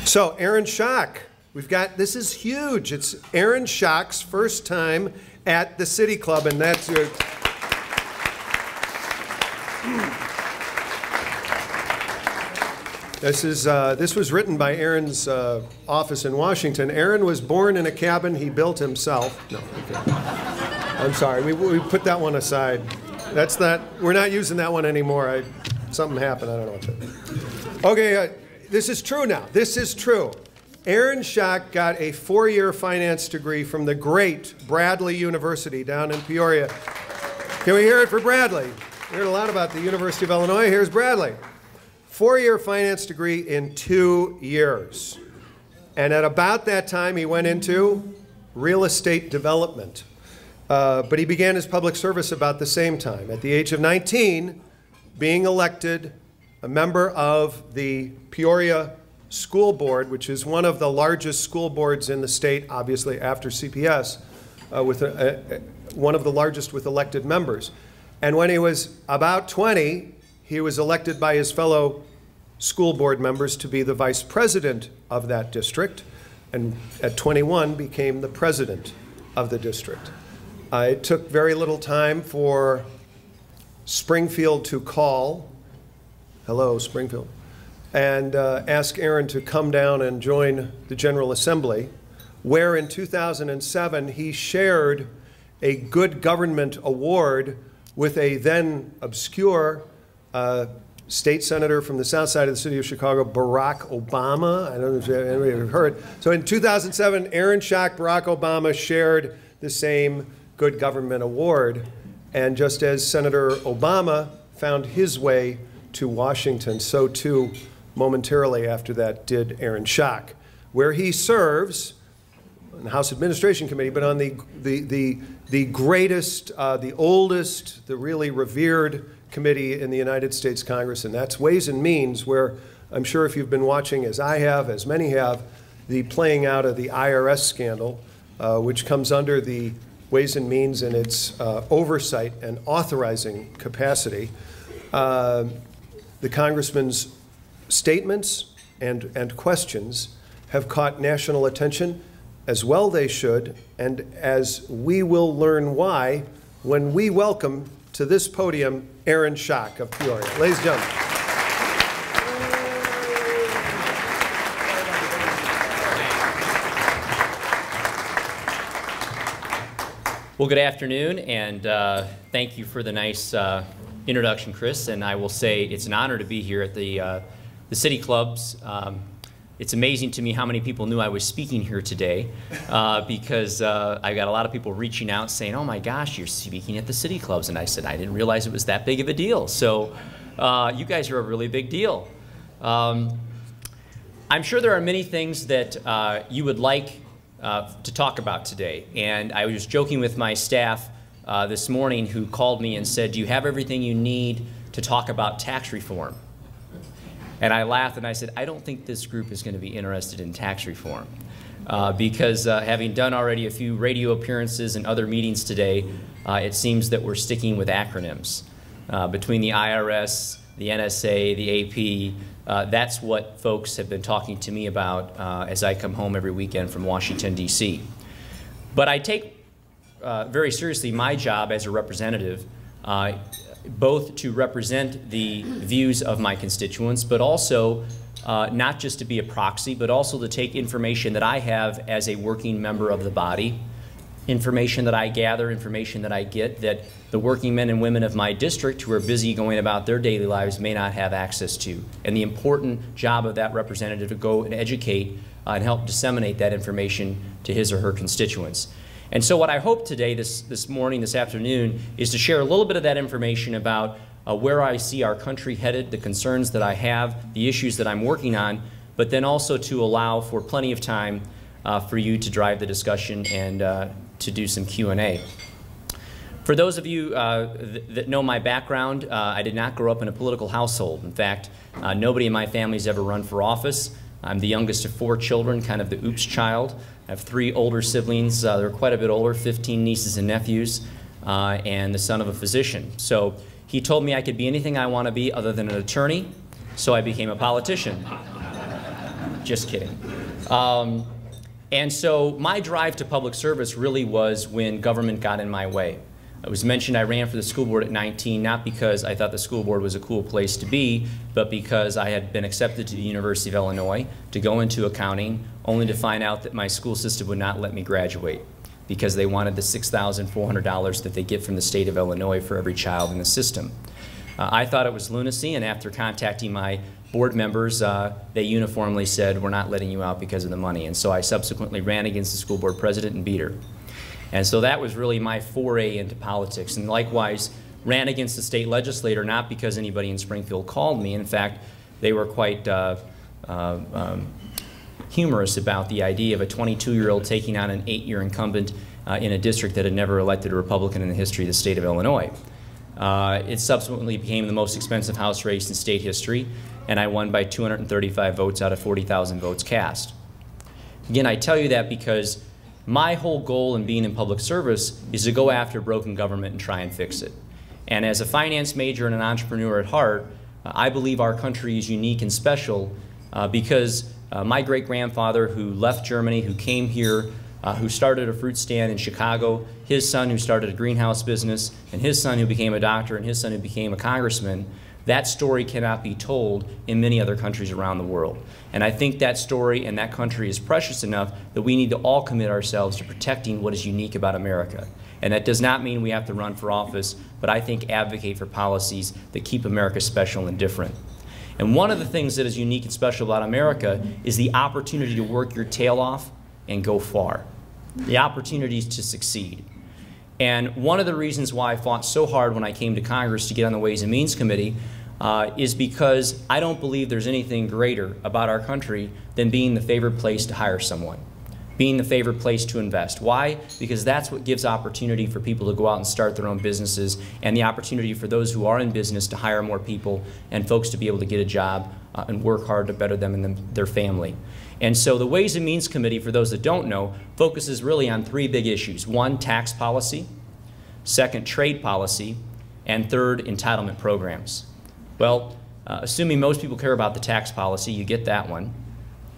So Aaron Schock, this is huge. It's Aaron Schock's first time at the City Club, and that's this was written by Aaron's office in Washington. Aaron was born in a cabin he built himself. No, okay. I'm sorry. We put that one aside. That's not. We're not using that one anymore. Something happened. I don't know what to. Okay, this is true now. This is true. Aaron Schock got a 4-year finance degree from the great Bradley University down in Peoria. Can we hear it for Bradley? We heard a lot about the University of Illinois. Here's Bradley. 4-year finance degree in 2 years. And at about that time, he went into real estate development. But he began his public service about the same time. At the age of 19, being elected a member of the Peoria School Board, which is one of the largest school boards in the state, obviously after CPS, with one of the largest with elected members. And when he was about 20, he was elected by his fellow school board members to be the vice president of that district, and at 21 became the president of the district. It took very little time for Springfield to call, hello Springfield, and ask Aaron to come down and join the General Assembly, where in 2007 he shared a Good Government Award with a then obscure state senator from the south side of the city of Chicago, Barack Obama. I don't know if anybody ever heard. So in 2007, Aaron Schock, Barack Obama shared the same Good Government Award. And just as Senator Obama found his way to Washington, so too momentarily after that did Aaron Schock, where he serves on the House Administration Committee, but on the greatest, the oldest, the really revered committee in the United States Congress, and that's Ways and Means, where I'm sure if you've been watching, as I have, as many have, the playing out of the IRS scandal, which comes under the Ways and Means in its oversight and authorizing capacity. The congressman's statements and questions have caught national attention, as well they should, and as we will learn why when we welcome to this podium Aaron Schock of Peoria. Ladies and gentlemen. Well, good afternoon, and thank you for the nice introduction, Chris. And I will say it's an honor to be here at the City Clubs. It's amazing to me how many people knew I was speaking here today, because I got a lot of people reaching out saying, "Oh my gosh, you're speaking at the City Clubs," and I said I didn't realize it was that big of a deal. So you guys are a really big deal. I'm sure there are many things that you would like to talk about today, and I was joking with my staff this morning, who called me and said, "Do you have everything you need to talk about tax reform?" And I laughed and I said, "I don't think this group is going to be interested in tax reform," because having done already a few radio appearances and other meetings today, it seems that we're sticking with acronyms. Between the IRS, the NSA, the AP, that's what folks have been talking to me about as I come home every weekend from Washington, D.C. But I take very seriously my job as a representative, both to represent the views of my constituents, but also not just to be a proxy, but also to take information that I have as a working member of the body, information that I gather, information that I get that the working men and women of my district who are busy going about their daily lives may not have access to, and the important job of that representative to go and educate and help disseminate that information to his or her constituents. And so what I hope today, this morning, this afternoon, is to share a little bit of that information about where I see our country headed, the concerns that I have, the issues that I'm working on, but then also to allow for plenty of time for you to drive the discussion and to do some Q&A. For those of you that know my background, I did not grow up in a political household. In fact, nobody in my family has ever run for office. I'm the youngest of 4 children, kind of the oops child. I have 3 older siblings. They're quite a bit older, 15 nieces and nephews, and the son of a physician. So he told me I could be anything I want to be other than an attorney, so I became a politician. Just kidding. And so my drive to public service really was when government got in my way. It was mentioned I ran for the school board at 19, not because I thought the school board was a cool place to be, but because I had been accepted to the University of Illinois to go into accounting, only to find out that my school system would not let me graduate because they wanted the $6,400 that they get from the state of Illinois for every child in the system. I thought it was lunacy, and after contacting my board members, they uniformly said, we're not letting you out because of the money. And so I subsequently ran against the school board president and beat her. And so that was really my foray into politics. And likewise, ran against the state legislator, not because anybody in Springfield called me. In fact, they were quite humorous about the idea of a 22-year-old taking on an 8-year incumbent in a district that had never elected a Republican in the history of the state of Illinois. It subsequently became the most expensive House race in state history, and I won by 235 votes out of 40,000 votes cast. Again, I tell you that because my whole goal in being in public service is to go after broken government and try and fix it. And as a finance major and an entrepreneur at heart, I believe our country is unique and special because my great-grandfather who left Germany, who came here, who started a fruit stand in Chicago, his son who started a greenhouse business, and his son who became a doctor, and his son who became a congressman, that story cannot be told in many other countries around the world. And I think that story and that country is precious enough that we need to all commit ourselves to protecting what is unique about America. And that does not mean we have to run for office, but I think advocate for policies that keep America special and different. And one of the things that is unique and special about America is the opportunity to work your tail off and go far. The opportunities to succeed. And one of the reasons why I fought so hard when I came to Congress to get on the Ways and Means Committee is because I don't believe there's anything greater about our country than being the favored place to hire someone, being the favored place to invest. Why? Because that's what gives opportunity for people to go out and start their own businesses, and the opportunity for those who are in business to hire more people and folks to be able to get a job and work hard to better them and their family. And so the Ways and Means Committee, for those that don't know, focuses really on 3 big issues. 1, tax policy. 2nd, trade policy. And 3rd, entitlement programs. Well, assuming most people care about the tax policy, you get that one.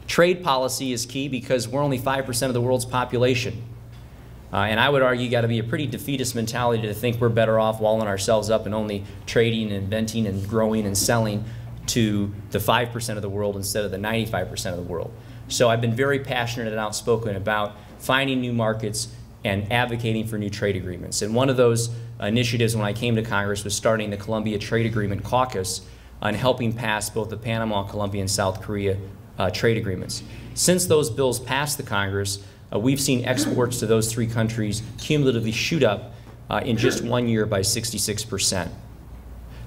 Trade policy is key because we're only 5% of the world's population. And I would argue you got to be a pretty defeatist mentality to think we're better off walling ourselves up and only trading and inventing and growing and selling to the 5% of the world instead of the 95% of the world. So I've been very passionate and outspoken about finding new markets and advocating for new trade agreements. And one of those initiatives when I came to Congress was starting the Columbia Trade Agreement Caucus and helping pass both the Panama, Colombia, and South Korea trade agreements. Since those bills passed the Congress, we've seen exports to those 3 countries cumulatively shoot up in just 1 year by 66%.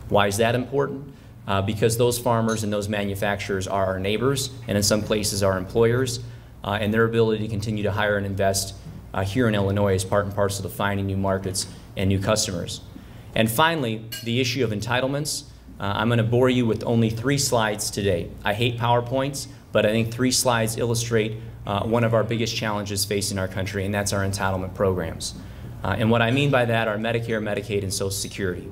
Why is that important? Because those farmers and those manufacturers are our neighbors, and in some places our employers, and their ability to continue to hire and invest here in Illinois is part and parcel to finding new markets and new customers. And finally, the issue of entitlements. I'm going to bore you with only 3 slides today. I hate PowerPoints, but I think 3 slides illustrate one of our biggest challenges facing our country, and that's our entitlement programs. And what I mean by that are Medicare, Medicaid, and Social Security.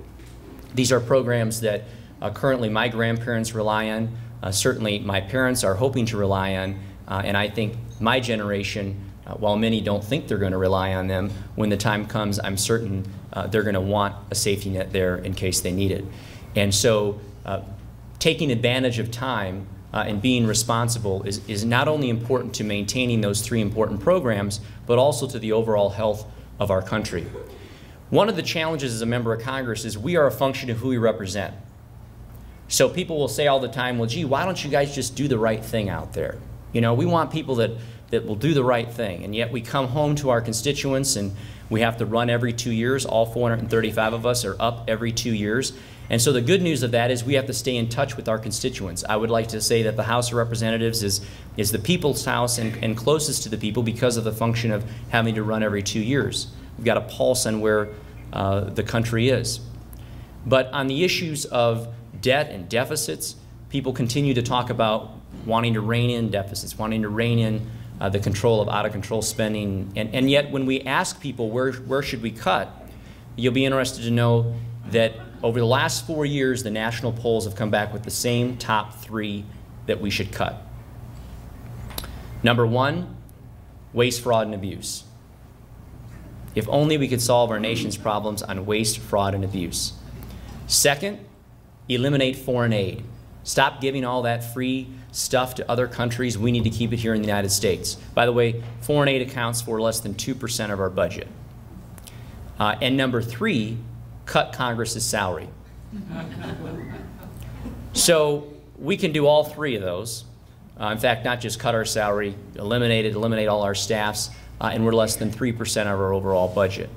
These are programs that currently my grandparents rely on, certainly my parents are hoping to rely on, and I think my generation, while many don't think they're going to rely on them, when the time comes, I'm certain they're going to want a safety net there in case they need it. And so taking advantage of time and being responsible is not only important to maintaining those 3 important programs, but also to the overall health of our country. One of the challenges as a member of Congress is we are a function of who we represent. So people will say all the time, well, gee, why don't you guys just do the right thing out there? You know, we want people that will do the right thing, and yet we come home to our constituents and we have to run every 2 years. All 435 of us are up every 2 years. And so the good news of that is we have to stay in touch with our constituents. I would like to say that the House of Representatives is the people's house and closest to the people because of the function of having to run every 2 years. We've got a pulse on where the country is. But on the issues of debt and deficits, people continue to talk about wanting to rein in deficits, wanting to rein in the control of out-of-control spending. And yet when we ask people where should we cut, you'll be interested to know that over the last 4 years, the national polls have come back with the same top 3 that we should cut. Number one, waste, fraud, and abuse. If only we could solve our nation's problems on waste, fraud, and abuse. Second, eliminate foreign aid. Stop giving all that free stuff to other countries. We need to keep it here in the United States. By the way, foreign aid accounts for less than 2% of our budget. And number three, cut Congress's salary. So we can do all three of those. In fact, not just cut our salary, eliminate all our staffs, and we're less than 3% of our overall budget.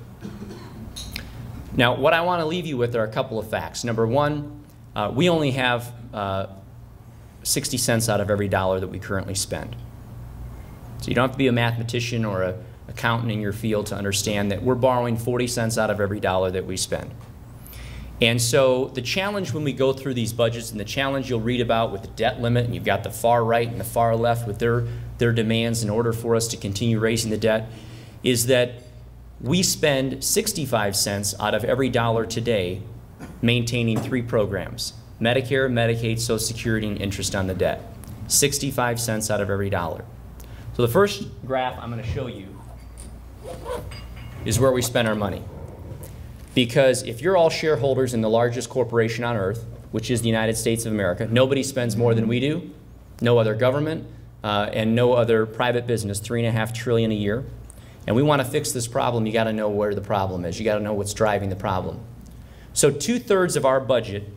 Now, what I want to leave you with are a couple of facts. Number one, we only have 60 cents out of every dollar that we currently spend. So you don't have to be a mathematician or an accountant in your field to understand that we're borrowing 40 cents out of every dollar that we spend. And so the challenge when we go through these budgets, and the challenge you'll read about with the debt limit, and you've got the far right and the far left with their demands in order for us to continue raising the debt, is that we spend 65 cents out of every dollar today maintaining three programs: Medicare, Medicaid, Social Security, and interest on the debt. 65 cents out of every dollar. So the first graph I'm going to show you is where we spend our money. Because if you're all shareholders in the largest corporation on earth, which is the United States of America, nobody spends more than we do, no other government, and no other private business, $3.5 trillion a year. And we want to fix this problem, you got to know where the problem is. You got to know what's driving the problem. So 2/3 of our budget,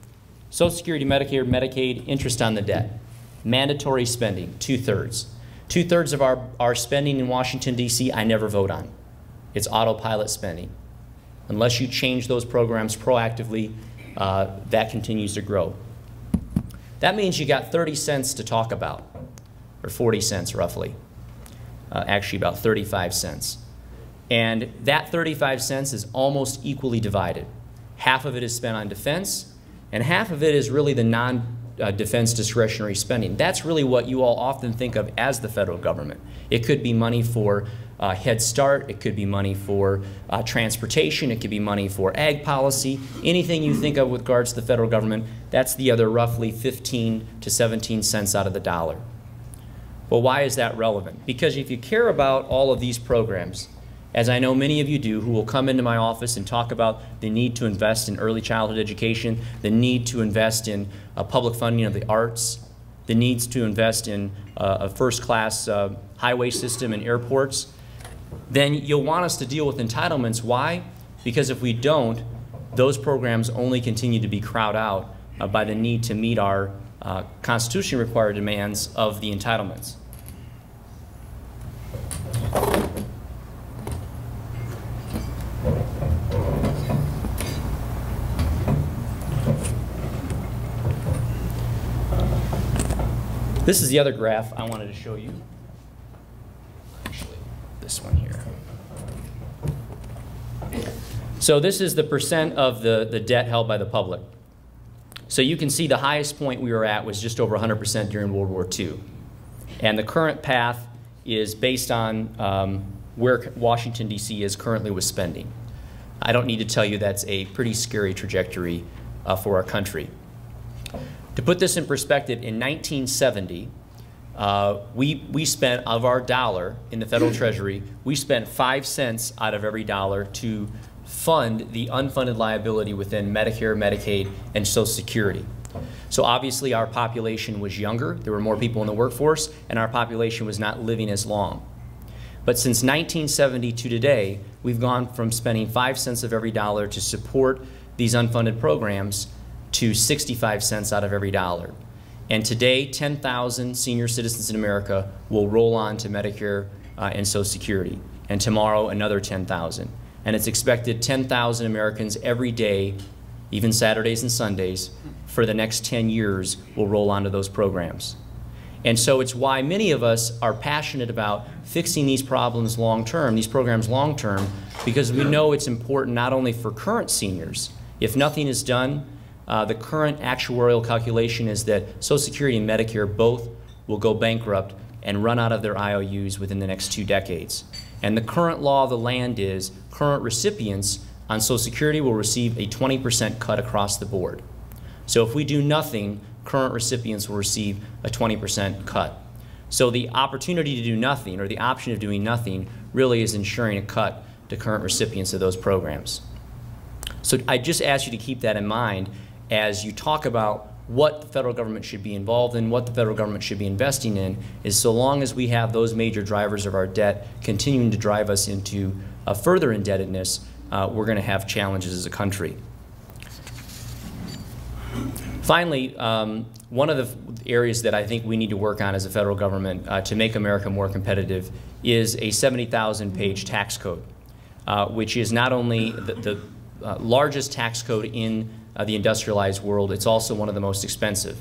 Social Security, Medicare, Medicaid, interest on the debt, mandatory spending, 2/3. 2/3 of our spending in Washington, D.C., I never vote on. It's autopilot spending. Unless you change those programs proactively, that continues to grow. That means you got 30 cents to talk about, or 40 cents roughly. Actually about 35 cents. And that 35 cents is almost equally divided. Half of it is spent on defense, and half of it is really the non-defense discretionary spending. That's really what you all often think of as the federal government. It could be money for Head Start, it could be money for transportation, it could be money for ag policy. Anything you think of with regards to the federal government, that's the other roughly 15 to 17 cents out of the dollar. Well, why is that relevant? Because if you care about all of these programs, as I know many of you do, who will come into my office and talk about the need to invest in early childhood education, the need to invest in public funding of the arts, the needs to invest in a first-class highway system and airports, then you'll want us to deal with entitlements. Why? Because if we don't, those programs only continue to be crowded out by the need to meet our constitutionally required demands of the entitlements. This is the other graph I wanted to show you. Actually, this one here. So this is the percent of the debt held by the public. So you can see the highest point we were at was just over 100% during World War II. And the current path is based on where Washington, D.C. is currently with spending. I don't need to tell you that's a pretty scary trajectory for our country. To put this in perspective, in 1970, we spent, of our dollar in the federal treasury, we spent 5 cents out of every dollar to fund the unfunded liability within Medicare, Medicaid, and Social Security. So obviously our population was younger, there were more people in the workforce, and our population was not living as long. But since 1970 to today, we've gone from spending 5 cents of every dollar to support these unfunded programs to 65 cents out of every dollar. And today, 10,000 senior citizens in America will roll on to Medicare and Social Security. And tomorrow, another 10,000. And it's expected 10,000 Americans every day, even Saturdays and Sundays, for the next 10 years will roll onto those programs. And so it's why many of us are passionate about fixing these problems long term, these programs long term, because we know it's important not only for current seniors. If nothing is done, the current actuarial calculation is that Social Security and Medicare both will go bankrupt and run out of their IOUs within the next 2 decades. And the current law of the land is current recipients on Social Security will receive a 20% cut across the board. So if we do nothing, current recipients will receive a 20% cut. So the opportunity to do nothing, or the option of doing nothing, really is ensuring a cut to current recipients of those programs. So I just ask you to keep that in mind as you talk about what the federal government should be involved in, what the federal government should be investing in, is so long as we have those major drivers of our debt continuing to drive us into further indebtedness, we're going to have challenges as a country. Finally, one of the areas that I think we need to work on as a federal government to make America more competitive is a 70,000-page tax code, which is not only the largest tax code in the industrialized world, it's also one of the most expensive.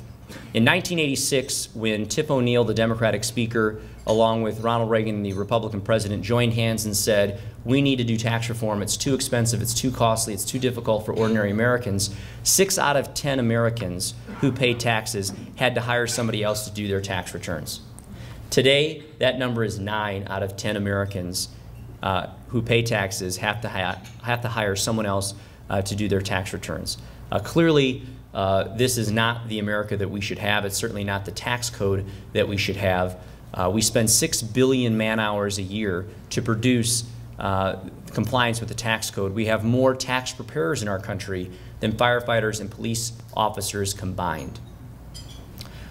In 1986, when Tip O'Neill, the Democratic Speaker, along with Ronald Reagan, the Republican President, joined hands and said, we need to do tax reform, it's too expensive, it's too costly, it's too difficult for ordinary Americans, 6 out of 10 Americans who pay taxes had to hire somebody else to do their tax returns. Today, that number is 9 out of 10 Americans who pay taxes have to hire someone else to do their tax returns. Clearly, this is not the America that we should have. It's certainly not the tax code that we should have. We spend 6 billion man-hours a year to produce compliance with the tax code. We have more tax preparers in our country than firefighters and police officers combined.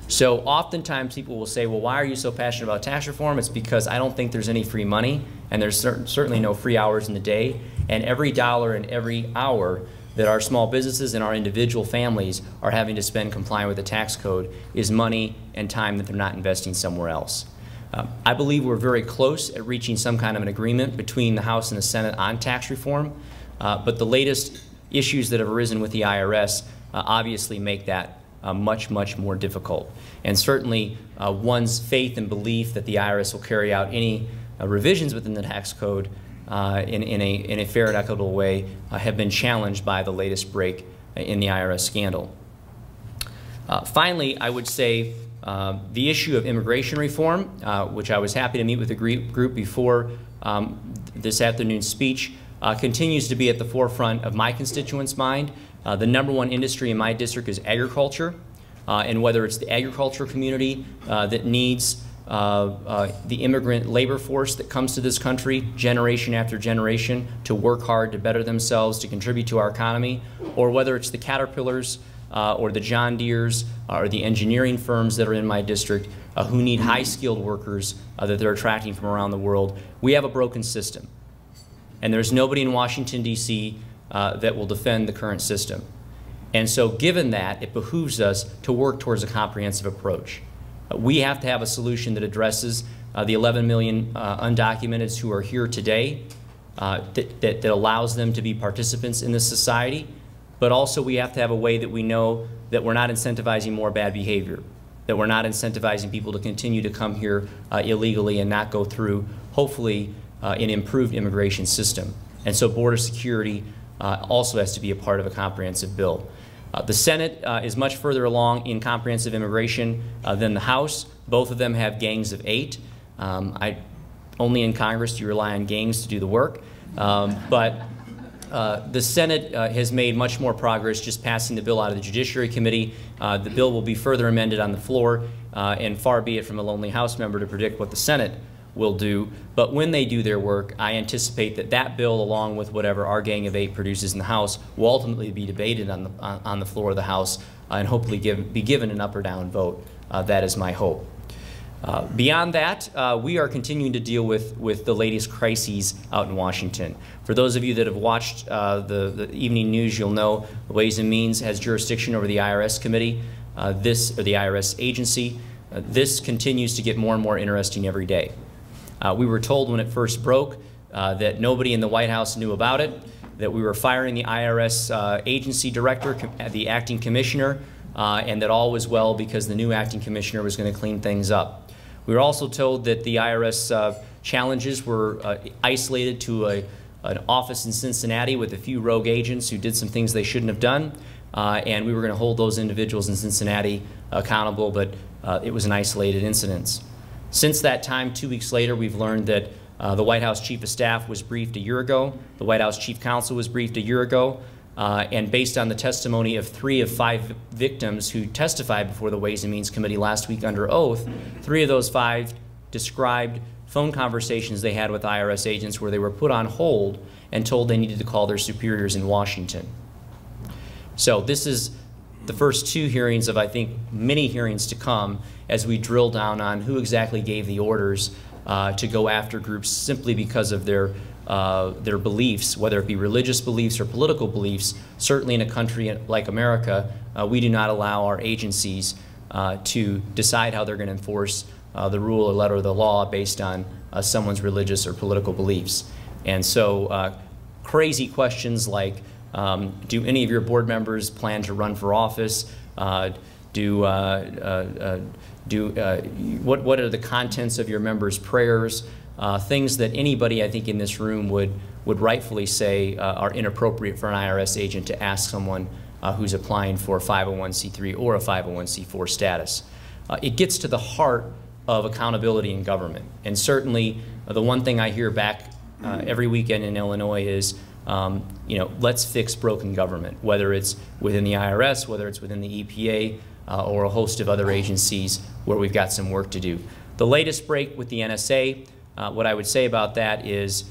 So oftentimes people will say, well, why are you so passionate about tax reform? It's because I don't think there's any free money, and there's certainly no free hours in the day, and every dollar and every hour that our small businesses and our individual families are having to spend complying with the tax code is money and time that they're not investing somewhere else. I believe we're very close at reaching some kind of an agreement between the House and the Senate on tax reform, but the latest issues that have arisen with the IRS obviously make that much, much more difficult. And certainly one's faith and belief that the IRS will carry out any revisions within the tax code in a fair and equitable way have been challenged by the latest break in the IRS scandal. Finally, I would say the issue of immigration reform, which I was happy to meet with the group before this afternoon's speech, continues to be at the forefront of my constituents' mind. The #1 industry in my district is agriculture, and whether it's the agricultural community that needs the immigrant labor force that comes to this country generation after generation to work hard to better themselves, to contribute to our economy, or whether it's the Caterpillars or the John Deeres or the engineering firms that are in my district who need high-skilled workers that they're attracting from around the world, we have a broken system. And there's nobody in Washington, D.C. That will defend the current system. And so given that, it behooves us to work towards a comprehensive approach. We have to have a solution that addresses the 11 million undocumenteds who are here today, that allows them to be participants in this society, but also we have to have a way that we know that we're not incentivizing more bad behavior, that we're not incentivizing people to continue to come here illegally and not go through, hopefully, an improved immigration system. And so border security also has to be a part of a comprehensive bill. The Senate is much further along in comprehensive immigration than the House. Both of them have gangs of 8. Only in Congress do you rely on gangs to do the work. But the Senate has made much more progress just passing the bill out of the Judiciary Committee. The bill will be further amended on the floor, and far be it from a lonely House member to predict what the Senate will do. But when they do their work, I anticipate that that bill, along with whatever our gang of 8 produces in the House, will ultimately be debated on the floor of the House and hopefully be given an up or down vote. That is my hope. Beyond that, we are continuing to deal with the latest crises out in Washington. For those of you that have watched the evening news, you'll know the Ways and Means has jurisdiction over the IRS committee, or the IRS agency. This continues to get more and more interesting every day. We were told when it first broke that nobody in the White House knew about it, that we were firing the IRS agency director, the acting commissioner, and that all was well because the new acting commissioner was going to clean things up. We were also told that the IRS challenges were isolated to an office in Cincinnati with a few rogue agents who did some things they shouldn't have done, and we were going to hold those individuals in Cincinnati accountable, but it was an isolated incident. Since that time, 2 weeks later, we've learned that the White House Chief of Staff was briefed a year ago, the White House Chief Counsel was briefed a year ago, and based on the testimony of 3 of 5 victims who testified before the Ways and Means Committee last week under oath, 3 of those 5 described phone conversations they had with IRS agents where they were put on hold and told they needed to call their superiors in Washington. So this is the first two hearings of, I think, many hearings to come as we drill down on who exactly gave the orders to go after groups simply because of their beliefs, whether it be religious beliefs or political beliefs. Certainly in a country like America, we do not allow our agencies to decide how they're going to enforce the rule or letter of the law based on someone's religious or political beliefs. And so crazy questions like, do any of your board members plan to run for office? What are the contents of your members' prayers? Things that anybody, I think, in this room would rightfully say are inappropriate for an IRS agent to ask someone who's applying for a 501c3 or a 501c4 status. It gets to the heart of accountability in government. And certainly the one thing I hear back every weekend in Illinois is, you know, let's fix broken government, whether it's within the IRS, whether it's within the EPA, or a host of other agencies where we've got some work to do. The latest break with the NSA, what I would say about that is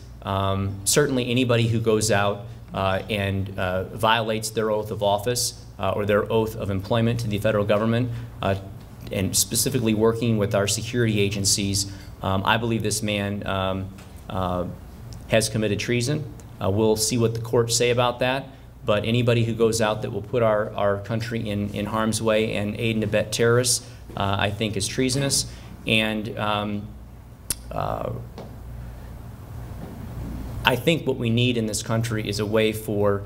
certainly anybody who goes out and violates their oath of office or their oath of employment to the federal government, and specifically working with our security agencies, I believe this man has committed treason. We'll see what the courts say about that. But anybody who goes out that will put our country in harm's way and aid and abet terrorists, I think is treasonous. And I think what we need in this country is a way for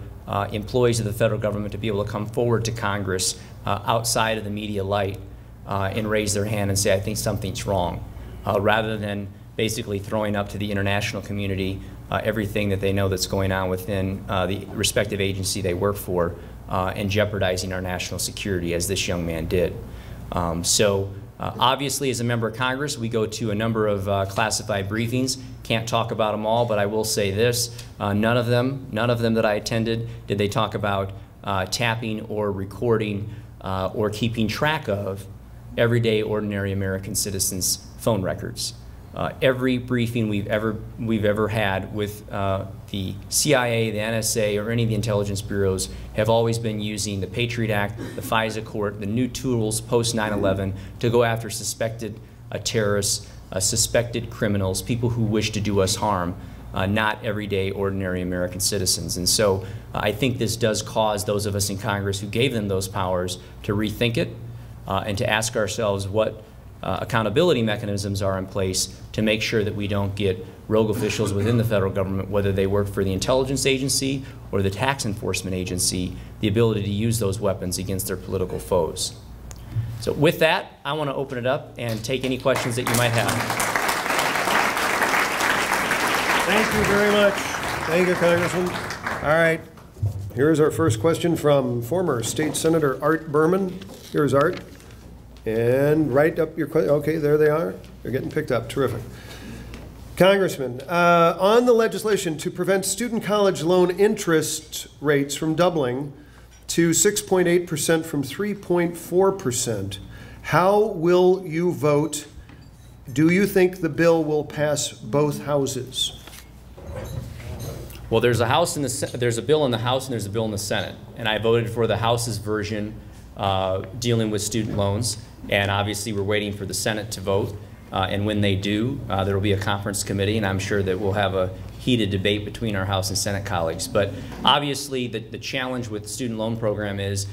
employees of the federal government to be able to come forward to Congress outside of the media light and raise their hand and say, I think something's wrong, rather than basically throwing up to the international community everything that they know that's going on within the respective agency they work for, and jeopardizing our national security, as this young man did. Obviously, as a member of Congress, we go to a number of classified briefings. Can't talk about them all, but I will say this: none of them that I attended did they talk about tapping or recording or keeping track of everyday ordinary American citizens' phone records. Every briefing we've ever had with the CIA, the NSA, or any of the intelligence bureaus have always been using the Patriot Act, the FISA court, the new tools post 9/11 to go after suspected terrorists, suspected criminals, people who wish to do us harm, not everyday ordinary American citizens. And so I think this does cause those of us in Congress who gave them those powers to rethink it and to ask ourselves what accountability mechanisms are in place to make sure that we don't get rogue officials within the federal government, whether they work for the intelligence agency or the tax enforcement agency, the ability to use those weapons against their political foes. So with that, I want to open it up and take any questions that you might have. Thank you very much. Thank you, Congressman. All right. Here's our first question from former State Senator Art Berman. Here's Art. And write up your question. Okay, there they are. They're getting picked up. Terrific. Congressman, on the legislation to prevent student college loan interest rates from doubling to 6.8% from 3.4%, how will you vote? Do you think the bill will pass both houses? Well, there's a bill in the House and there's a bill in the Senate, and I voted for the House's version dealing with student loans. And obviously, we're waiting for the Senate to vote. And when they do, there will be a conference committee, and I'm sure that we'll have a heated debate between our House and Senate colleagues. But obviously, the challenge with the student loan program is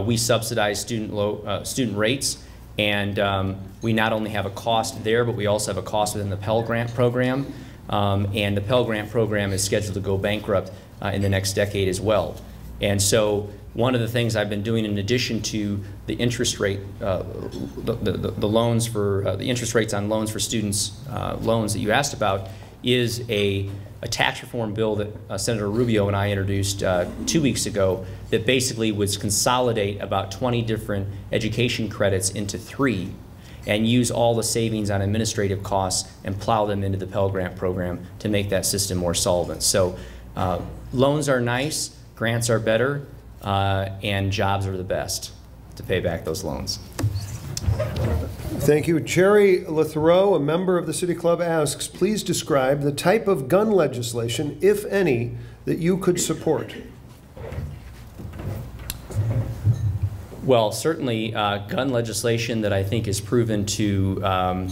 we subsidize student rates, and we not only have a cost there, but we also have a cost within the Pell Grant program. And the Pell Grant program is scheduled to go bankrupt in the next decade as well. And so one of the things I've been doing, in addition to the interest rate, the loans for the interest rates on loans for students, loans that you asked about, is a tax reform bill that Senator Rubio and I introduced 2 weeks ago that basically would consolidate about 20 different education credits into 3 and use all the savings on administrative costs and plow them into the Pell Grant program to make that system more solvent. So loans are nice, grants are better, and jobs are the best to pay back those loans. Thank you. Jerry Letheroux, a member of the City Club, asks, please describe the type of gun legislation, if any, that you could support. Well, certainly gun legislation that I think is proven to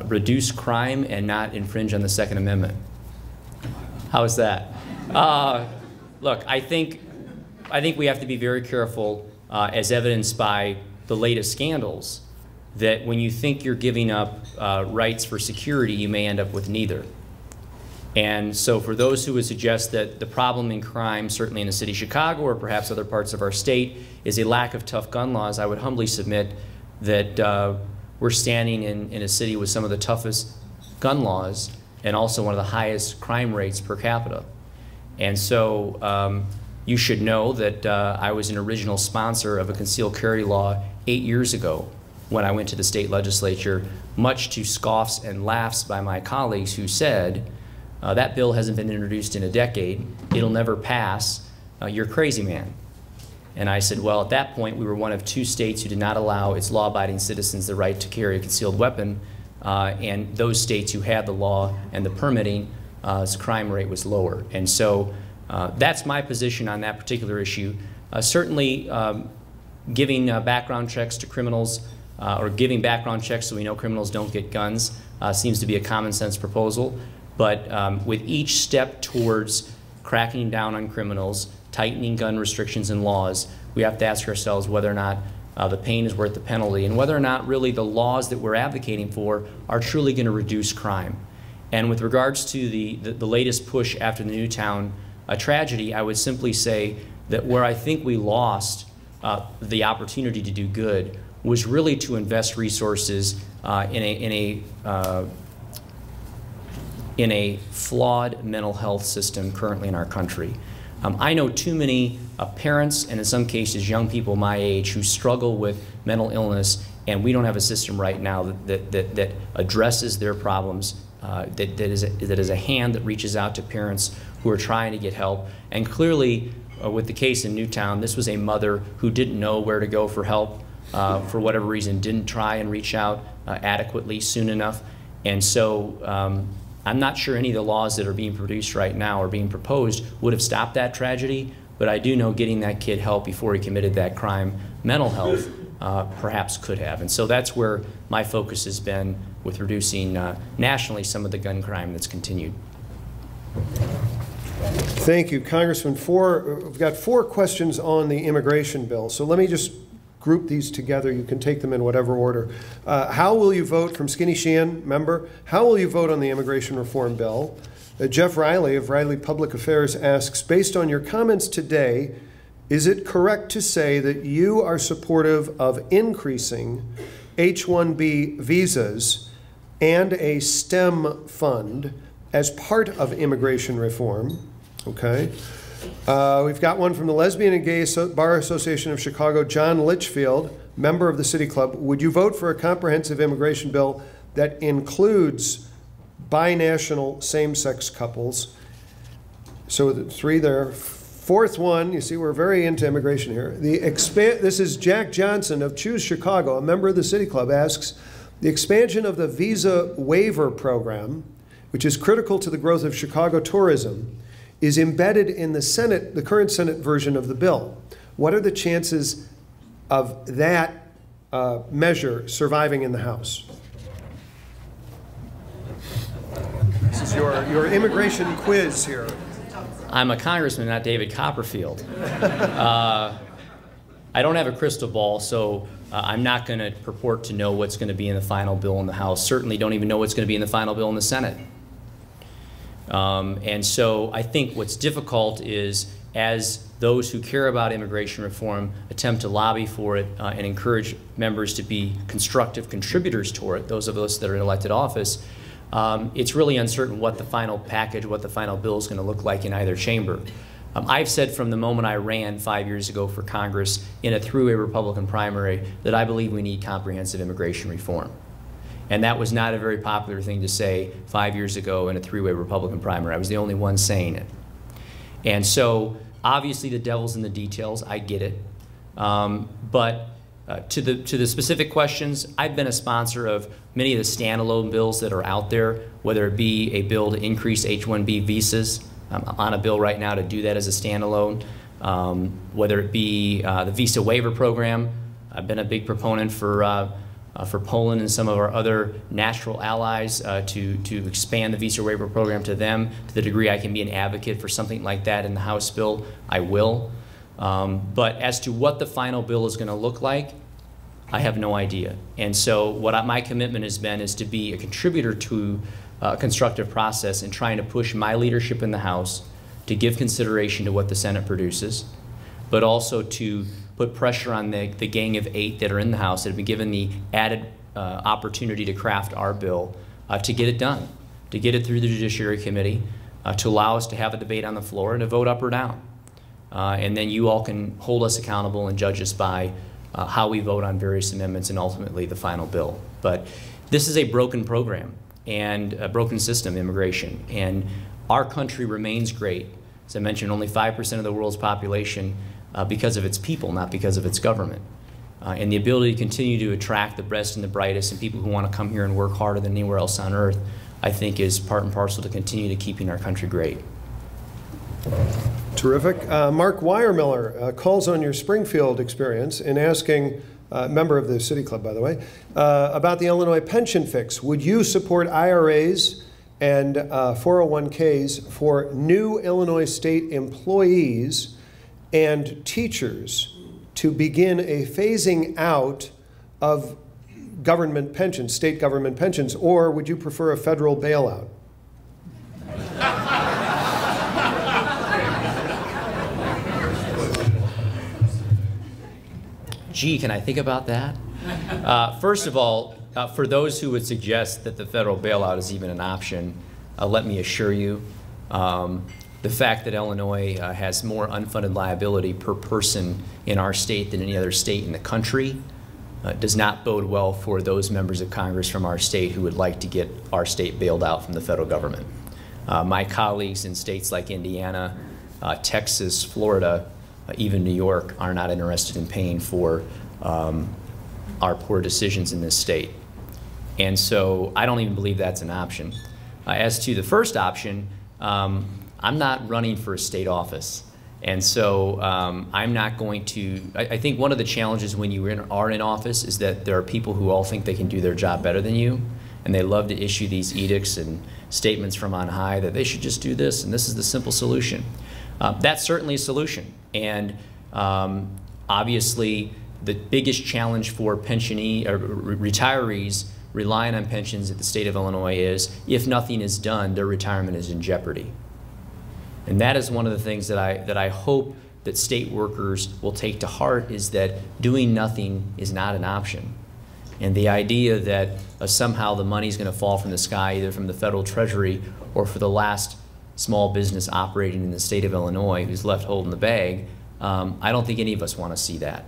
reduce crime and not infringe on the Second Amendment. How is that? Look, I think we have to be very careful, as evidenced by the latest scandals, that when you think you're giving up rights for security, you may end up with neither. And so for those who would suggest that the problem in crime, certainly in the city of Chicago or perhaps other parts of our state, is a lack of tough gun laws, I would humbly submit that we're standing in a city with some of the toughest gun laws and also one of the highest crime rates per capita. And so you should know that I was an original sponsor of a concealed carry law 8 years ago when I went to the state legislature, much to scoffs and laughs by my colleagues who said, that bill hasn't been introduced in a decade, it'll never pass, you're crazy, man. And I said, well, at that point, we were one of 2 states who did not allow its law-abiding citizens the right to carry a concealed weapon, and those states who had the law and the permitting, its crime rate was lower. And so that's my position on that particular issue. Certainly, giving background checks to criminals or giving background checks so we know criminals don't get guns seems to be a common sense proposal. But with each step towards cracking down on criminals, tightening gun restrictions and laws, we have to ask ourselves whether or not the pain is worth the penalty and whether or not really the laws that we're advocating for are truly going to reduce crime. And with regards to the latest push after the Newtown tragedy, I would simply say that where I think we lost the opportunity to do good was really to invest resources in a flawed mental health system currently in our country. I know too many parents and in some cases young people my age who struggle with mental illness, and we don't have a system right now that addresses their problems, that is a hand that reaches out to parents who are trying to get help. And clearly, with the case in Newtown, this was a mother who didn't know where to go for help, for whatever reason, didn't try and reach out adequately soon enough. And so I'm not sure any of the laws that are being produced right now or being proposed would have stopped that tragedy, but I do know getting that kid help before he committed that crime, mental health, perhaps could have. And so that's where my focus has been with reducing nationally some of the gun crime that's continued. Thank you, Congressman. We've got 4 questions on the immigration bill, so let me just group these together. You can take them in whatever order. How will you vote, from Skinny Sheehan, member? How will you vote on the immigration reform bill? Jeff Riley of Riley Public Affairs asks, based on your comments today, is it correct to say that you are supportive of increasing H-1B visas and a STEM fund as part of immigration reform? Okay. We've got one from the Lesbian and Gay Bar Association of Chicago, John Litchfield, member of the City Club. Would you vote for a comprehensive immigration bill that includes binational same-sex couples? So the 3 there. 4th one, you see we're very into immigration here. This is Jack Johnson of Choose Chicago, a member of the City Club, asks, the expansion of the visa waiver program, which is critical to the growth of Chicago tourism, is embedded in the current Senate version of the bill. What are the chances of that measure surviving in the House? This is your immigration quiz here. I'm a congressman, not David Copperfield. I don't have a crystal ball, so I'm not going to purport to know what's going to be in the final bill in the House. Certainly don't even know what's going to be in the final bill in the Senate. And so I think what's difficult is, as those who care about immigration reform attempt to lobby for it and encourage members to be constructive contributors toward it, those of us that are in elected office, it's really uncertain what the final package, what the final bill is going to look like in either chamber. I've said from the moment I ran 5 years ago for Congress in a three-way Republican primary that I believe we need comprehensive immigration reform. And that was not a very popular thing to say 5 years ago in a three-way Republican primary. I was the only one saying it. And so obviously the devil's in the details. I get it. But To the specific questions, I've been a sponsor of many of the standalone bills that are out there, whether it be a bill to increase H-1B visas. I'm on a bill right now to do that as a standalone. Whether it be the visa waiver program. I've been a big proponent for Poland and some of our other natural allies to expand the visa waiver program to them. To the degree I can be an advocate for something like that in the House bill, I will. But as to what the final bill is going to look like, I have no idea. And so what my commitment has been is to be a contributor to a constructive process in trying to push my leadership in the House to give consideration to what the Senate produces, but also to put pressure on the gang of 8 that are in the House that have been given the added opportunity to craft our bill to get it done, to get it through the Judiciary Committee, to allow us to have a debate on the floor and to vote up or down. And then you all can hold us accountable and judge us by how we vote on various amendments and ultimately the final bill. But this is a broken program and a broken system, immigration. And our country remains great. As I mentioned, only 5% of the world's population because of its people, not because of its government. And the ability to continue to attract the best and the brightest and people who want to come here and work harder than anywhere else on earth, I think is part and parcel to continue to keeping our country great. Terrific. Mark Weiermiller calls on your Springfield experience in asking, member of the City Club, by the way, about the Illinois pension fix. Would you support IRAs and 401ks for new Illinois state employees and teachers to begin a phasing out of government pensions, state government pensions, or would you prefer a federal bailout? Gee, can I think about that? First of all, for those who would suggest that the federal bailout is even an option, let me assure you, the fact that Illinois has more unfunded liability per person in our state than any other state in the country does not bode well for those members of Congress from our state who would like to get our state bailed out from the federal government. My colleagues in states like Indiana, Texas, Florida, even New York are not interested in paying for our poor decisions in this state. And so I don't even believe that's an option. As to the first option, I'm not running for a state office. And so I'm not going to, I think one of the challenges when you are in office is that there are people who all think they can do their job better than you, and they love to issue these edicts and statements from on high that they should just do this and this is the simple solution. That's certainly a solution. And obviously the biggest challenge for retirees relying on pensions at the state of Illinois is if nothing is done, their retirement is in jeopardy. And that is one of the things that I hope that state workers will take to heart, is that doing nothing is not an option. And the idea that somehow the money is going to fall from the sky, either from the federal treasury or for the last small business operating in the state of Illinois who's left holding the bag, I don't think any of us want to see that.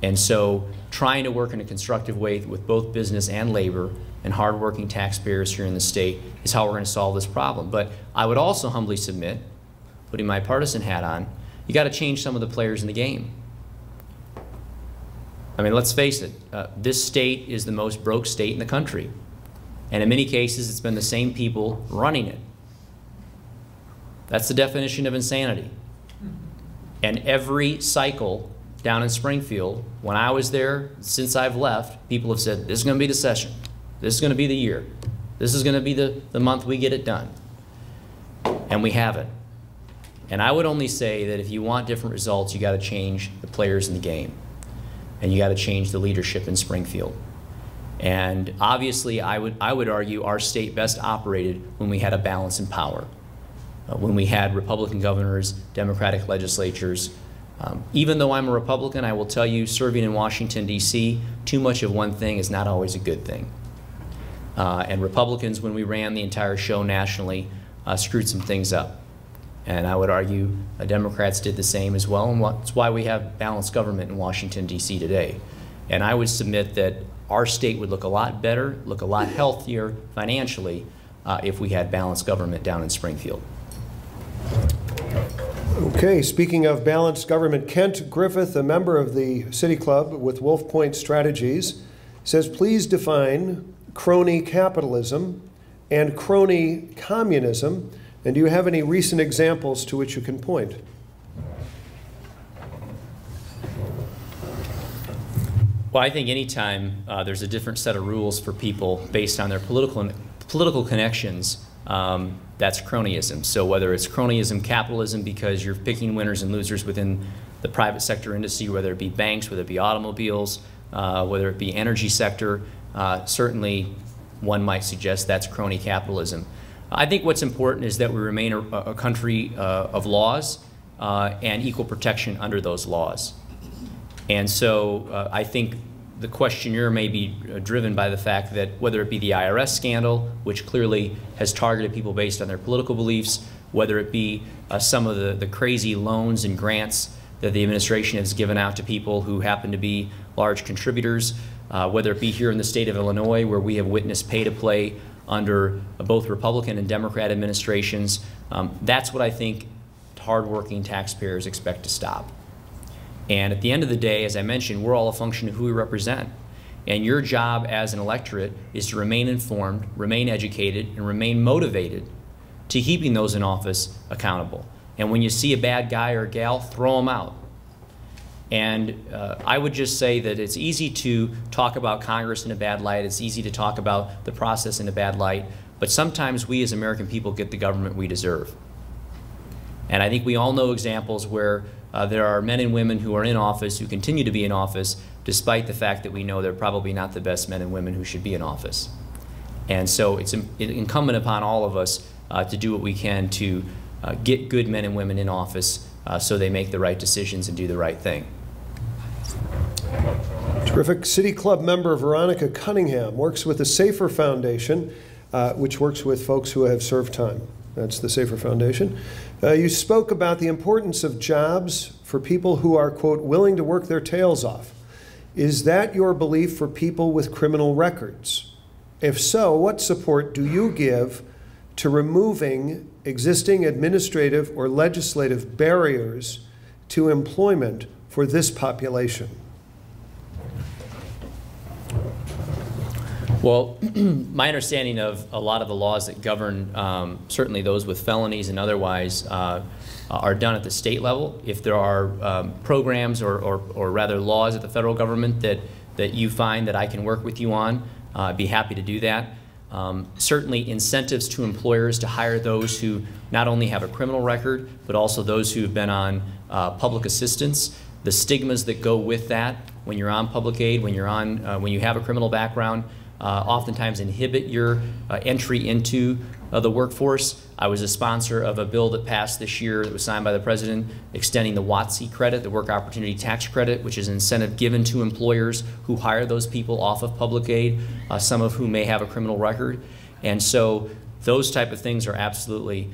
And so trying to work in a constructive way with both business and labor and hardworking taxpayers here in the state is how we're going to solve this problem. But I would also humbly submit, putting my partisan hat on, you got to change some of the players in the game. I mean, let's face it, this state is the most broke state in the country. And in many cases, it's been the same people running it. That's the definition of insanity. And every cycle down in Springfield, when I was there, since I've left, people have said, this is going to be the session. This is going to be the year. This is going to be the month we get it done. And we haven't. And I would only say that if you want different results, you got to change the players in the game. And you got to change the leadership in Springfield. And obviously, I would argue our state best operated when we had a balance in power. When we had Republican governors, Democratic legislatures. Even though I'm a Republican, I will tell you, serving in Washington, D.C., too much of one thing is not always a good thing. And Republicans, when we ran the entire show nationally, screwed some things up. And I would argue Democrats did the same as well, and that's why we have balanced government in Washington, D.C. today. And I would submit that our state would look a lot better, look a lot healthier financially if we had balanced government down in Springfield. Okay, speaking of balanced government, Kent Griffith, a member of the City Club with Wolf Point Strategies, says, please define crony capitalism and crony communism, and do you have any recent examples to which you can point? Well, I think anytime there's a different set of rules for people based on their political connections, that's cronyism. So whether it's cronyism capitalism because you're picking winners and losers within the private sector industry, whether it be banks, whether it be automobiles, whether it be energy sector, certainly one might suggest that's crony capitalism. I think what's important is that we remain a country of laws and equal protection under those laws. And so I think the questionnaire may be driven by the fact that whether it be the IRS scandal, which clearly has targeted people based on their political beliefs, whether it be some of the crazy loans and grants that the administration has given out to people who happen to be large contributors, whether it be here in the state of Illinois where we have witnessed pay-to-play under both Republican and Democrat administrations, that's what I think hardworking taxpayers expect to stop. And at the end of the day, as I mentioned, we're all a function of who we represent. And your job as an electorate is to remain informed, remain educated, and remain motivated to keeping those in office accountable. And when you see a bad guy or gal, throw them out. And I would just say that it's easy to talk about Congress in a bad light. It's easy to talk about the process in a bad light. But sometimes we as American people get the government we deserve. And I think we all know examples where there are men and women who are in office who continue to be in office despite the fact that we know they're probably not the best men and women who should be in office. And so it's incumbent upon all of us to do what we can to get good men and women in office so they make the right decisions and do the right thing. Terrific. City Club member Veronica Cunningham works with the Safer Foundation, which works with folks who have served time. That's the Safer Foundation. You spoke about the importance of jobs for people who are, quote, willing to work their tails off. Is that your belief for people with criminal records? If so, what support do you give to removing existing administrative or legislative barriers to employment for this population? Well, my understanding of a lot of the laws that govern certainly those with felonies and otherwise are done at the state level. If there are programs or rather laws at the federal government that you find that I can work with you on, I'd be happy to do that. Certainly incentives to employers to hire those who not only have a criminal record, but also those who have been on public assistance. The stigmas that go with that when you're on public aid, when you have a criminal background, oftentimes inhibit your entry into the workforce. I was a sponsor of a bill that passed this year that was signed by the President extending the WOTC credit, the Work Opportunity Tax Credit, which is an incentive given to employers who hire those people off of public aid, some of whom may have a criminal record. And so those type of things are absolutely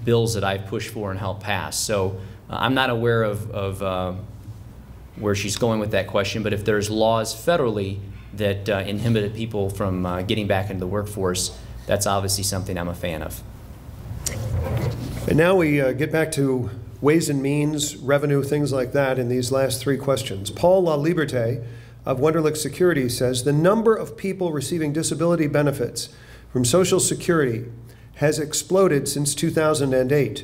bills that I've pushed for and helped pass. So I'm not aware of where she's going with that question, but if there's laws federally that inhibited people from getting back into the workforce, that's obviously something I'm a fan of. And now we get back to ways and means, revenue, things like that in these last three questions. Paul La Liberte of Wunderlich Security says, the number of people receiving disability benefits from Social Security has exploded since 2008.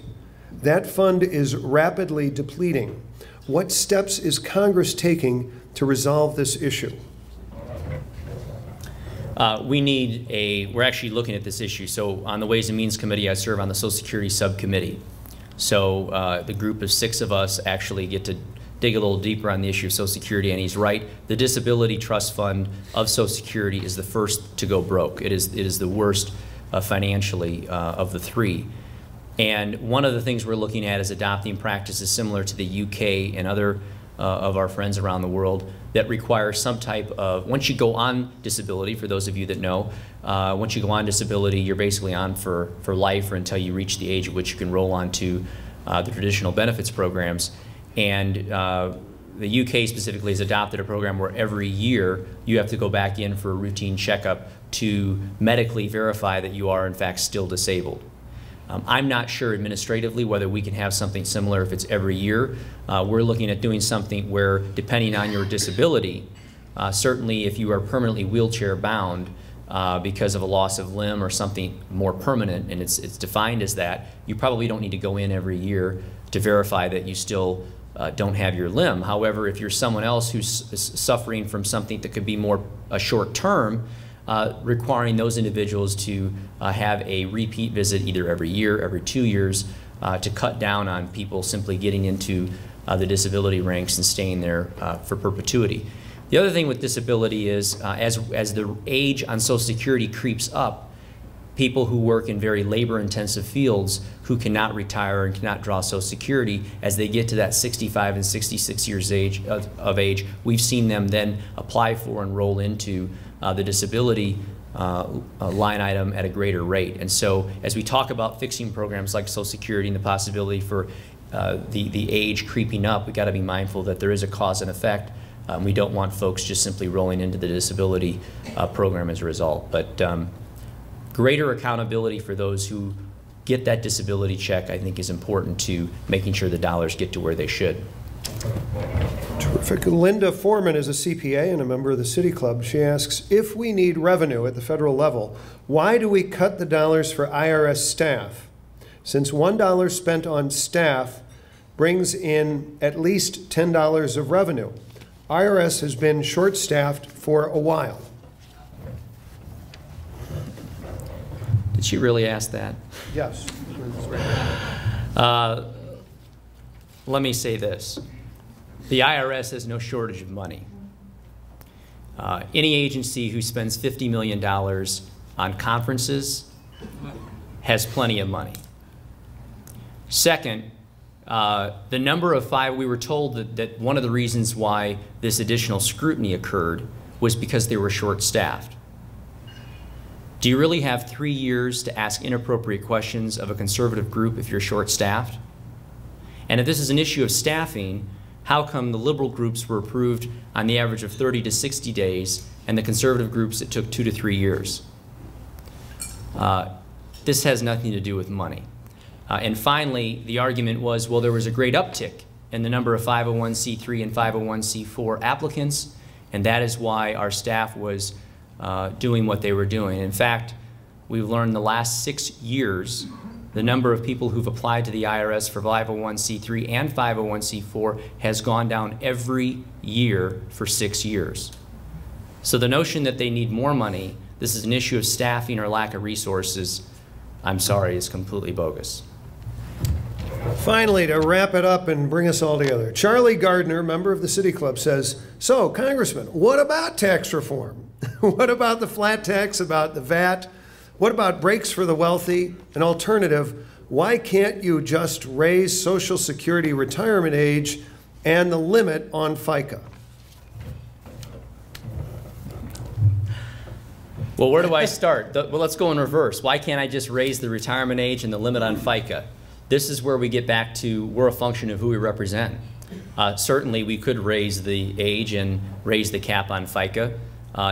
That fund is rapidly depleting. What steps is Congress taking to resolve this issue? We're actually looking at this issue. So on the Ways and Means Committee, I serve on the Social Security Subcommittee. So the group of 6 of us actually get to dig a little deeper on the issue of Social Security, and he's right. The Disability Trust Fund of Social Security is the first to go broke. It is the worst financially of the 3. And one of the things we're looking at is adopting practices similar to the UK and other of our friends around the world that require some type of, once you go on disability, for those of you that know, once you go on disability, you're basically on for life or until you reach the age at which you can roll on to the traditional benefits programs. And the UK specifically has adopted a program where every year you have to go back in for a routine checkup to medically verify that you are in fact still disabled. I'm not sure administratively whether we can have something similar if it's every year. We're looking at doing something where, depending on your disability, certainly if you are permanently wheelchair bound because of a loss of limb or something more permanent, and it's defined as that, you probably don't need to go in every year to verify that you still don't have your limb. However, if you're someone else who's suffering from something that could be more short term, requiring those individuals to have a repeat visit either every year, every 2 years, to cut down on people simply getting into the disability ranks and staying there for perpetuity. The other thing with disability is as the age on Social Security creeps up, people who work in very labor-intensive fields who cannot retire and cannot draw Social Security, as they get to that 65 and 66 years of age, we've seen them then apply for and roll into the disability line item at a greater rate. And so as we talk about fixing programs like Social Security and the possibility for the age creeping up, we've got to be mindful that there is a cause and effect. We don't want folks just simply rolling into the disability program as a result. But greater accountability for those who get that disability check, I think, is important to making sure the dollars get to where they should. Terrific. Linda Foreman is a CPA and a member of the City Club. She asks, if we need revenue at the federal level, why do we cut the dollars for IRS staff? Since $1 spent on staff brings in at least $10 of revenue. IRS has been short-staffed for a while. Did she really ask that? Yes. Let me say this. The IRS has no shortage of money. Any agency who spends $50 million on conferences has plenty of money. Second, the number of we were told that one of the reasons why this additional scrutiny occurred was because they were short-staffed. Do you really have 3 years to ask inappropriate questions of a conservative group if you're short-staffed? And if this is an issue of staffing, how come the liberal groups were approved on the average of 30 to 60 days and the conservative groups it took 2 to 3 years? This has nothing to do with money. And finally, the argument was, well, there was a great uptick in the number of 501c3 and 501c4 applicants, and that is why our staff was doing what they were doing. In fact, we've learned the last 6 years, the number of people who've applied to the IRS for 501c3 and 501c4 has gone down every year for 6 years. So the notion that they need more money, this is an issue of staffing or lack of resources, I'm sorry, is completely bogus. Finally, to wrap it up and bring us all together, Charlie Gardner, member of the City Club, says, so, Congressman, what about tax reform? What about the flat tax, about the VAT? What about breaks for the wealthy? An alternative, why can't you just raise Social Security retirement age and the limit on FICA? Well, where do I start? Well, let's go in reverse. Why can't I just raise the retirement age and the limit on FICA? This is where we get back to we're a function of who we represent. Certainly, we could raise the age and raise the cap on FICA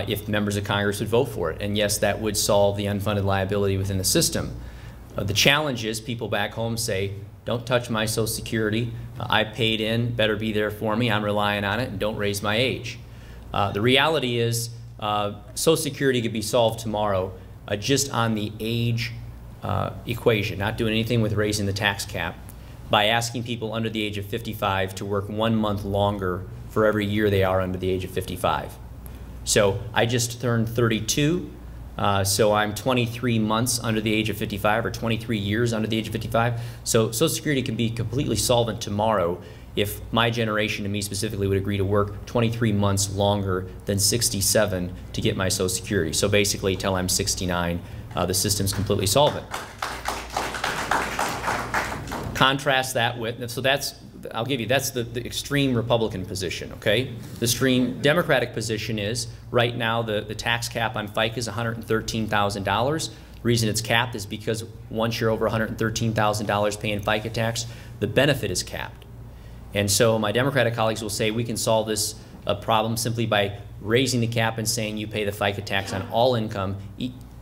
if members of Congress would vote for it. And yes, that would solve the unfunded liability within the system. The challenge is people back home say, don't touch my Social Security. I paid in, better be there for me. I'm relying on it, and don't raise my age. The reality is Social Security could be solved tomorrow just on the age equation, not doing anything with raising the tax cap, by asking people under the age of 55 to work 1 month longer for every year they are under the age of 55. So I just turned 32, so I'm 23 months under the age of 55, or 23 years under the age of 55. So Social Security can be completely solvent tomorrow if my generation, and me specifically, would agree to work 23 months longer than 67 to get my Social Security. So basically, till I'm 69, the system's completely solvent. Contrast that with, so that's, I'll give you, that's the extreme Republican position, okay? The extreme Democratic position is, right now, the tax cap on FICA is $113,000. The reason it's capped is because once you're over $113,000 paying FICA tax, the benefit is capped. And so my Democratic colleagues will say we can solve this problem simply by raising the cap and saying you pay the FICA tax on all income,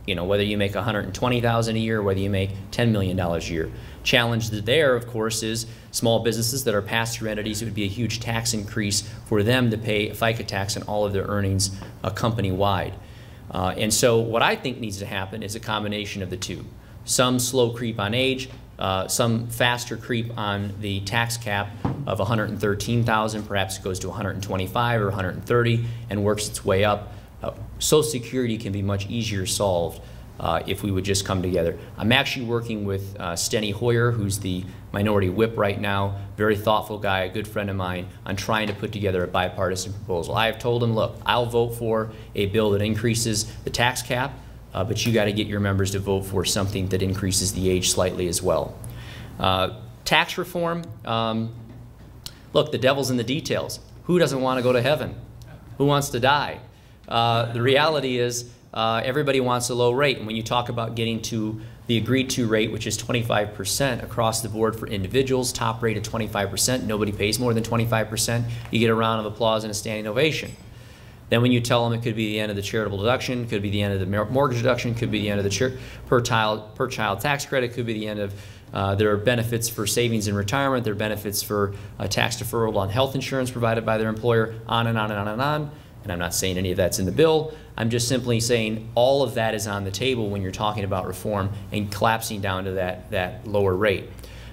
You know, whether you make $120,000 a year, whether you make $10 million a year. Challenge there, of course, is small businesses that are pass-through entities. It would be a huge tax increase for them to pay FICA tax on all of their earnings company-wide. And so what I think needs to happen is a combination of the two. Some slow creep on age, some faster creep on the tax cap of $113,000, perhaps it goes to $125 or $130 and works its way up. Social Security can be much easier solved if we would just come together. I'm actually working with Steny Hoyer, who's the minority whip right now, very thoughtful guy, a good friend of mine, on trying to put together a bipartisan proposal. I have told him, look, I'll vote for a bill that increases the tax cap, but you got to get your members to vote for something that increases the age slightly as well. Tax reform, look, the devil's in the details. Who doesn't want to go to heaven? Who wants to die? The reality is everybody wants a low rate, and when you talk about getting to the agreed-to rate, which is 25% across the board for individuals, top rate of 25%, nobody pays more than 25%, you get a round of applause and a standing ovation. Then when you tell them it could be the end of the charitable deduction, could be the end of the mortgage deduction, could be the end of the per child tax credit, could be the end of their benefits for savings and retirement, their benefits for tax deferral on health insurance provided by their employer, on and on and on and on. And I'm not saying any of that's in the bill. I'm just simply saying all of that is on the table when you're talking about reform and collapsing down to that lower rate.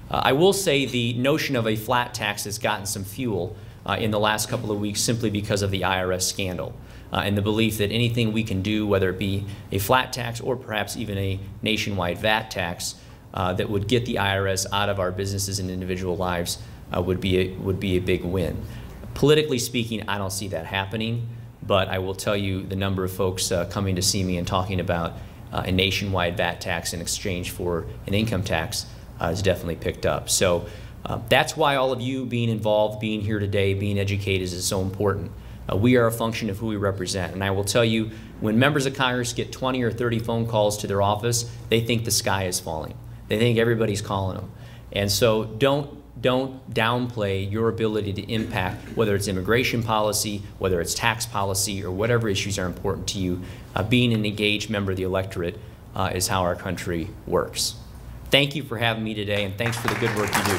I will say the notion of a flat tax has gotten some fuel in the last couple of weeks simply because of the IRS scandal and the belief that anything we can do, whether it be a flat tax or perhaps even a nationwide VAT tax that would get the IRS out of our businesses and individual lives would be a big win. Politically speaking, I don't see that happening, but I will tell you the number of folks coming to see me and talking about a nationwide VAT tax in exchange for an income tax has definitely picked up. So that's why all of you being involved, being here today, being educated is so important. We are a function of who we represent. And I will tell you, when members of Congress get 20 or 30 phone calls to their office, they think the sky is falling. They think everybody's calling them. And so don't downplay your ability to impact, whether it's immigration policy, whether it's tax policy, or whatever issues are important to you. Being an engaged member of the electorate is how our country works. Thank you for having me today, and thanks for the good work you do.